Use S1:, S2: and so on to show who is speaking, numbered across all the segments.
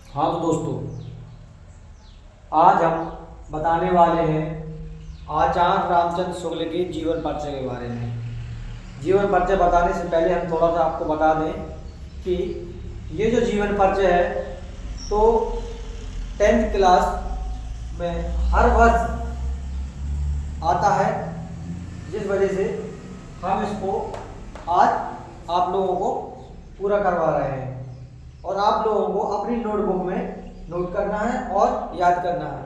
S1: हाँ तो दोस्तों, आज हम बताने वाले हैं आचार्य रामचंद्र शुक्ल के जीवन परिचय के बारे में। जीवन परिचय बताने से पहले हम थोड़ा सा आपको बता दें कि ये जो जीवन परिचय है तो 10th क्लास में हर वर्ष आता है, जिस वजह से हम इसको आज आप लोगों को पूरा करवा रहे हैं और आप लोगों को अपनी नोटबुक में नोट करना है और याद करना है,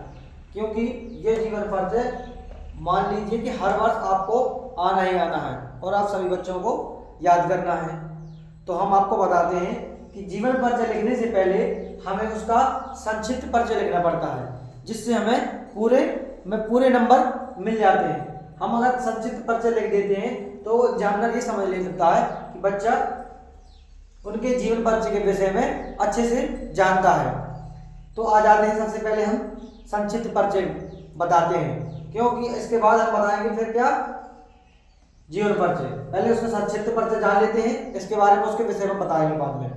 S1: क्योंकि ये जीवन परिचय मान लीजिए कि हर वर्ष आपको आना ही आना है और आप सभी बच्चों को याद करना है। तो हम आपको बताते हैं कि जीवन परिचय लिखने से पहले हमें उसका संक्षिप्त परिचय लिखना पड़ता है, जिससे हमें पूरे नंबर मिल जाते हैं। हम अगर संक्षिप्त परिचय लिख देते हैं तो एग्जामिनर ये समझ ले सकता है कि बच्चा उनके जीवन परिचय के विषय में अच्छे से जानता है। तो आ जाते हैं, सबसे पहले हम संक्षिप्त परिचय बताते हैं, क्योंकि इसके बाद हम बताएंगे फिर क्या जीवन परिचय। पहले उसका संक्षिप्त परिचय जान लेते हैं, इसके बारे में उसके विषय में बताएंगे बाद में।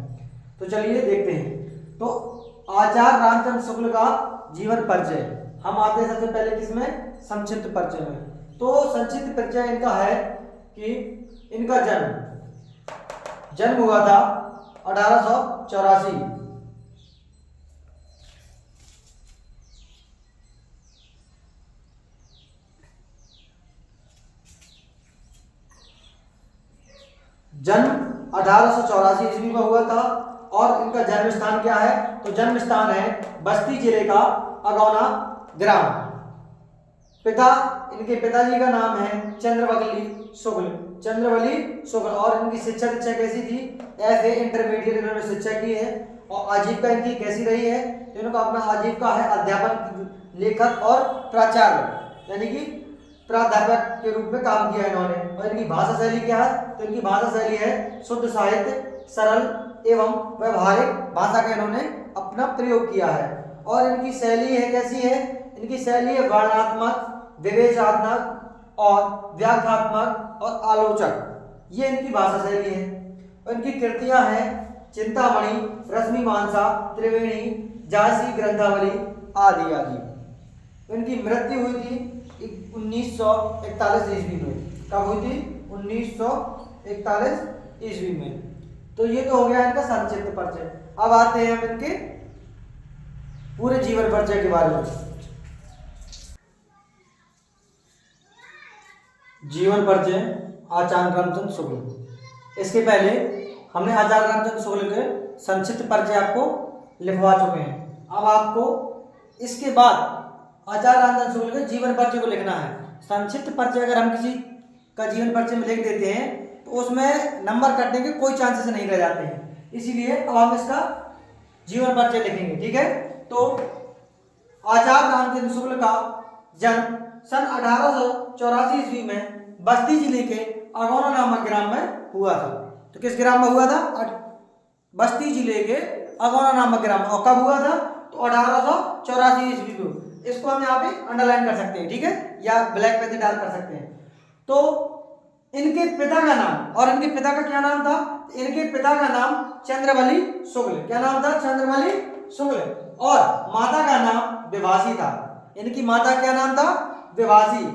S1: तो चलिए देखते हैं। तो आचार्य रामचंद्र शुक्ल का जीवन परिचय हम आते हैं सबसे पहले किसमें, संक्षिप्त परिचय में। तो संक्षिप्त परिचय इनका है कि इनका जन्म हुआ था 1884। जन्म 1884 ईस्वी में हुआ था। और इनका जन्म स्थान क्या है, तो जन्म स्थान है बस्ती जिले का अगौना ग्राम। इनके पिताजी का नाम है चंद्रवली शुक्ल। और इनकी शिक्षा कैसी थी, ऐसे इंटरमीडिएट इन्होंने शिक्षा की है। और आजीविका इनकी कैसी रही है, तो इनका अपना आजीविका है अध्यापन, लेखक और प्राचार्य, यानी कि प्राध्यापक के रूप में काम किया इन्होंने। और इनकी भाषा शैली क्या है, तो इनकी भाषा शैली है शुद्ध साहित्य, सरल एवं व्यवहारिक भाषा का इन्होंने अपना प्रयोग किया है। और इनकी शैली है कैसी है, इनकी शैली है वर्णनात्मक, विवेचनात्मक और व्याख्यात्मक और आलोचक, ये इनकी भाषा शैली है। और इनकी कृतियां हैं चिंतामणि, रश्मि मानसा, त्रिवेणी, झांसी ग्रंथावली आदि आदि। इनकी मृत्यु हुई थी 1941 ईस्वी में। कब हुई थी, 1941 ईस्वी में। तो ये तो हो गया इनका संक्षिप्त परिचय। अब आते हैं हम इनके पूरे जीवन परिचय के बारे में। जीवन परिचय आचार्य रामचंद्र शुक्ल। इसके पहले हमने आचार्य रामचंद्र शुक्ल के संक्षिप्त परिचय आपको लिखवा चुके हैं। अब आपको इसके बाद आचार्य रामचंद्र शुक्ल के जीवन परिचय को लिखना है। संक्षिप्त परिचय अगर हम किसी का जीवन परिचय में लिख देते हैं तो उसमें नंबर कटने के कोई चांसेस नहीं रह जाते हैं, इसीलिए अब हम इसका जीवन परिचय लिखेंगे। ठीक है, तो आचार्य रामचंद्र शुक्ल का जन्म सन 1884 ईस्वी में बस्ती जिले के अगौना नामक ग्राम में हुआ था। तो किस ग्राम में हुआ था, बस्ती जिले के अगौना नामक ग्राम में। और कब हुआ था, तो 1884 ईस्वी में। इसको हम यहाँ पे अंडरलाइन कर सकते हैं, ठीक है, या ब्लैक पेन से डाल कर सकते हैं। तो इनके पिता का नाम, और इनके पिता का क्या नाम था, इनके पिता का नाम चंद्रवली शुक्ल। क्या नाम था, चंद्रवली शुक्ल। और माता का नाम विभासी था। इनकी माता क्या नाम था, विभासी।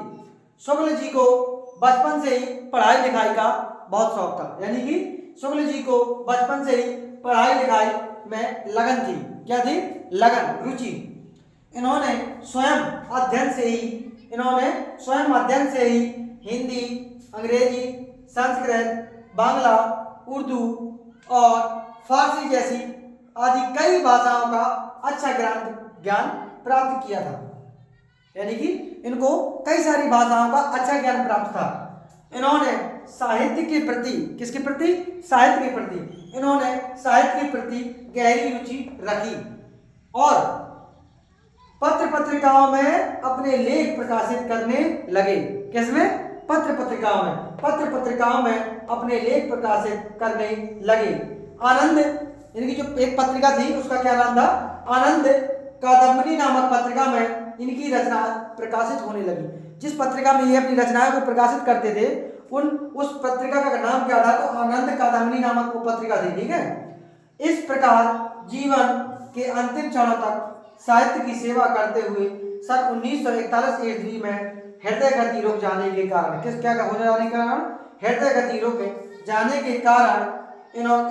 S1: शुक्ल जी को बचपन से ही पढ़ाई लिखाई का बहुत शौक था, यानी कि शुक्ल जी को बचपन से ही पढ़ाई लिखाई में लगन थी। क्या थी, लगन, रुचि। इन्होंने स्वयं अध्ययन से ही हिंदी, अंग्रेजी, संस्कृत, बांग्ला, उर्दू और फारसी जैसी आदि कई भाषाओं का अच्छा ज्ञान प्राप्त किया था। यानी कि इनको कई सारी भाषाओं का अच्छा ज्ञान प्राप्त था। इन्होंने साहित्य के प्रति, किसके प्रति, साहित्य के प्रति, इन्होंने साहित्य के प्रति गहरी रुचि रखी और पत्र पत्रिकाओं में अपने लेख प्रकाशित करने लगे। किसमें, पत्र पत्रिकाओं में अपने लेख प्रकाशित करने लगे। आनंद, इनकी जो एक पत्रिका थी उसका क्या नाम था, आनंद कादम्बनी नामक पत्रिका में इनकी रचना प्रकाशित होने लगी। जिस पत्रिका में ये अपनी रचनाओं को प्रकाशित करते थे उस पत्रिका का नाम क्या था, तो आनंद कादम्बनी नामक वो पत्रिका थी। ठीक है, इस प्रकार जीवन के अंतिम क्षणों तक साहित्य की सेवा करते हुए सन 1941 ईस्वी में हृदय गति रुक जाने के कारण, किस क्या हो जाने के कारण, हृदय गति रुक जाने के कारण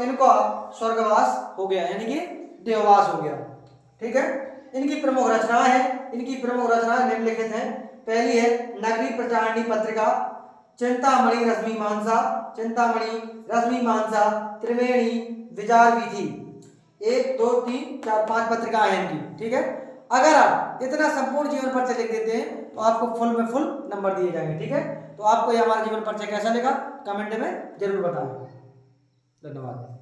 S1: इनका स्वर्गवास हो गया, यानी कि देववास हो गया। ठीक है। इनकी प्रमुख रचनाएं हैं, इनकी प्रमुख रचनाएं निम्नलिखित हैं। पहली है नगरी प्रचारणी पत्रिका, चिंतामणि रश्मि मानसा, चिंतामणि रश्मि मानसा, त्रिवेणी विचार विधि, 1 2 3 4 5 पत्रिकाएं हैं इनकी। ठीक है। अगर आप इतना संपूर्ण जीवन परिचय लिख देते हैं तो आपको फुल में फुल नंबर दिए जाएंगे। ठीक है। तो आपको ये हमारा जीवन परिचय कैसा लगा कमेंट में जरूर बताएं। धन्यवाद।